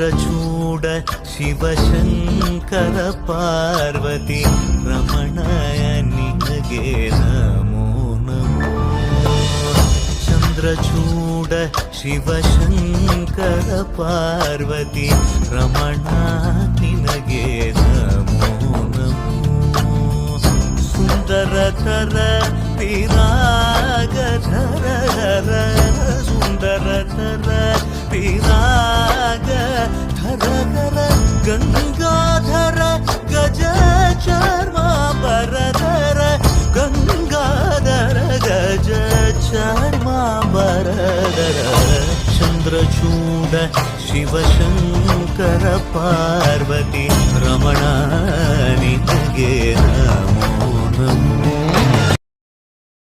ಚಂದ್ರಚೂಡ ಶಿವಶಂಕರ ಪಾರ್ವತಿ ರಮಣಯ ನಿನಗೆ ನಮೋ ನಮೋ. ಚಂದ್ರಚೂಡ ಶಿವಶಂಕರ ಪಾರ್ವತಿ ರಮಣ ನಿನಗೆ ನಮೋ ನಮೋ. ಸುಂದರತರ ವಿರಾಗಧರ ಸುಂದರತರ ವಿರಾಗಧರ ಗಂಗಾಧರ ಗಜ ಚರ್ಮಾಂಬರಧರ ಗಂಗಾಧರ ಗಜ ಚರ್ಮಾಂಬರಧರ. ಚಂದ್ರಚೂಡ ಶಿವಶಂಕರ ಪಾರ್ವತಿ ರಮಣ ನಿನಗೆ